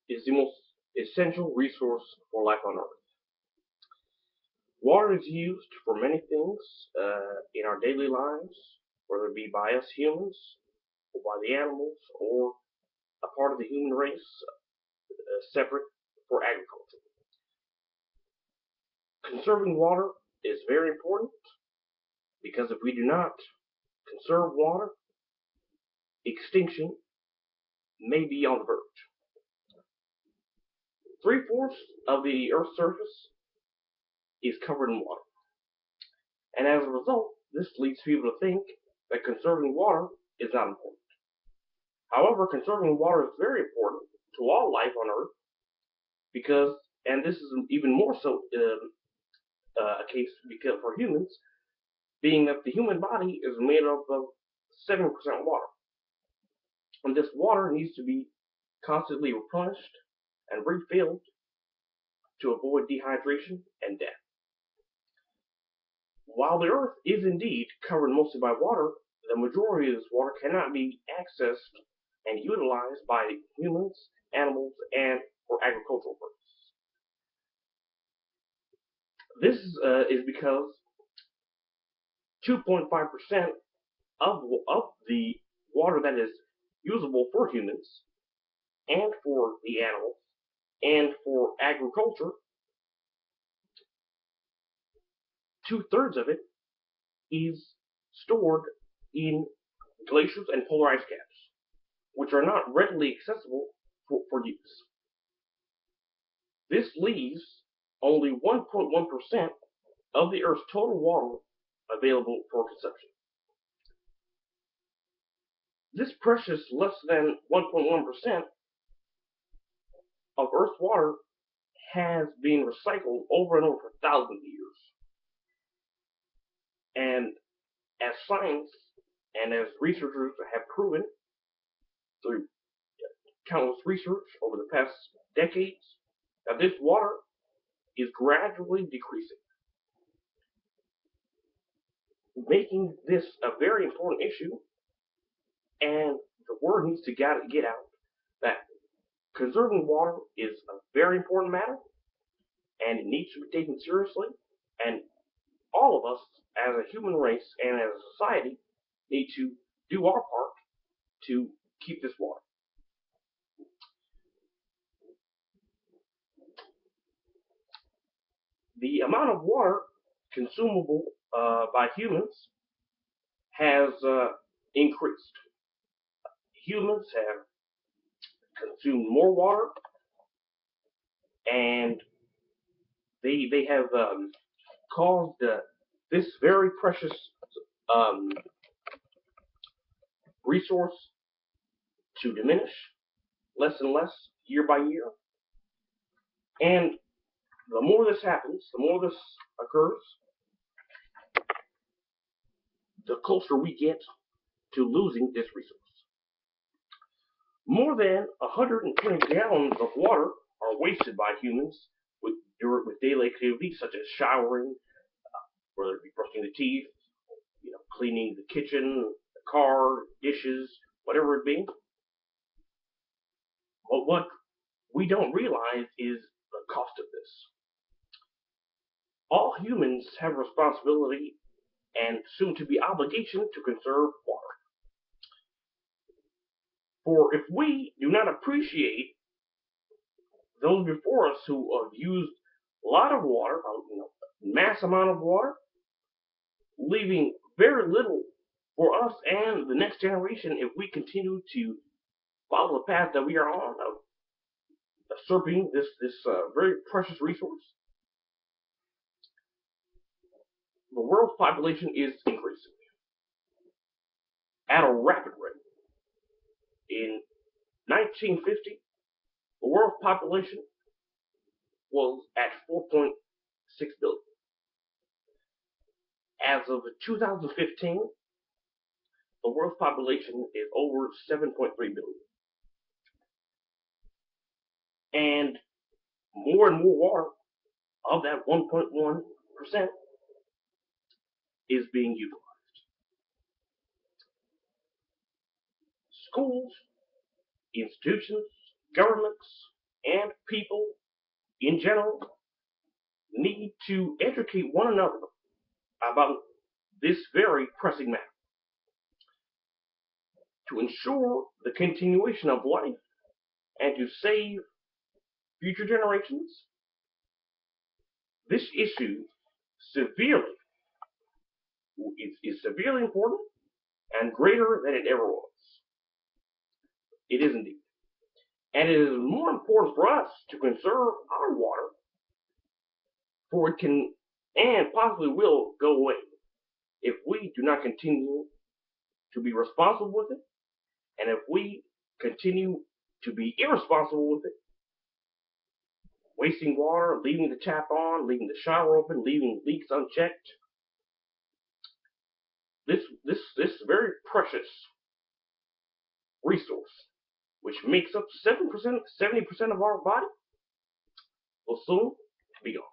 is the most essential resource for life on Earth. Water is used for many things in our daily lives, whether it be by us humans, or by the animals, or a part of the human race separate for agriculture. Conserving water is very important because if we do not conserve water, extinction may be on the verge. Three-fourths of the Earth's surface is covered in water. And as a result, this leads people to think that conserving water is not important. However, conserving water is very important to all life on Earth because, and this is even more so a case because for humans, being that the human body is made up of 7% water. And this water needs to be constantly replenished and refilled to avoid dehydration and death. While the Earth is indeed covered mostly by water, the majority of this water cannot be accessed and utilized by humans, animals, and for agricultural purposes. This is because 2.5% of the water that is usable for humans and for the animals and for agriculture, two-thirds of it is stored in glaciers and polar ice caps, which are not readily accessible for use. This leaves only 1.1% of the Earth's total water available for consumption. This precious less than 1.1% of Earth's water has been recycled over and over for thousands of years. And as science and as researchers have proven through countless research over the past decades, that this water is gradually decreasing, making this a very important issue. And the word needs to get out that conserving water is a very important matter, and it needs to be taken seriously. And all of us, as a human race and as a society, need to do our part to keep this water. The amount of water consumable by humans has increased. Humans have consumed more water, and they have caused this very precious resource to diminish less and less year by year. And the more this happens, the more this occurs, the closer we get to losing this resource. More than 120 gallons of water are wasted by humans with daily activities such as showering, whether it be brushing the teeth, cleaning the kitchen, the car, dishes, whatever it be. But what we don't realize is the cost of this. All humans have responsibility and soon to be obligation to conserve water. For if we do not appreciate those before us who have used a lot of water, mass amount of water, leaving very little for us and the next generation if we continue to follow the path that we are on of usurping this very precious resource. The world's population is increasing at a rapid rate. In 1950, the world's population was at 4.6 billion. As of 2015, the world's population is over 7.3 billion. And more water of that 1.1% is being utilized. Schools, institutions, governments, and people in general need to educate one another about this very pressing matter to ensure the continuation of life and to save future generations. This issue severely is severely important and greater than it ever was. It is indeed. And it is more important for us to conserve our water, for it can and possibly will go away if we do not continue to be responsible with it, and if we continue to be irresponsible with it, wasting water, leaving the tap on, leaving the shower open, leaving leaks unchecked. This very precious resource, which makes up 70% of our body, will soon be gone.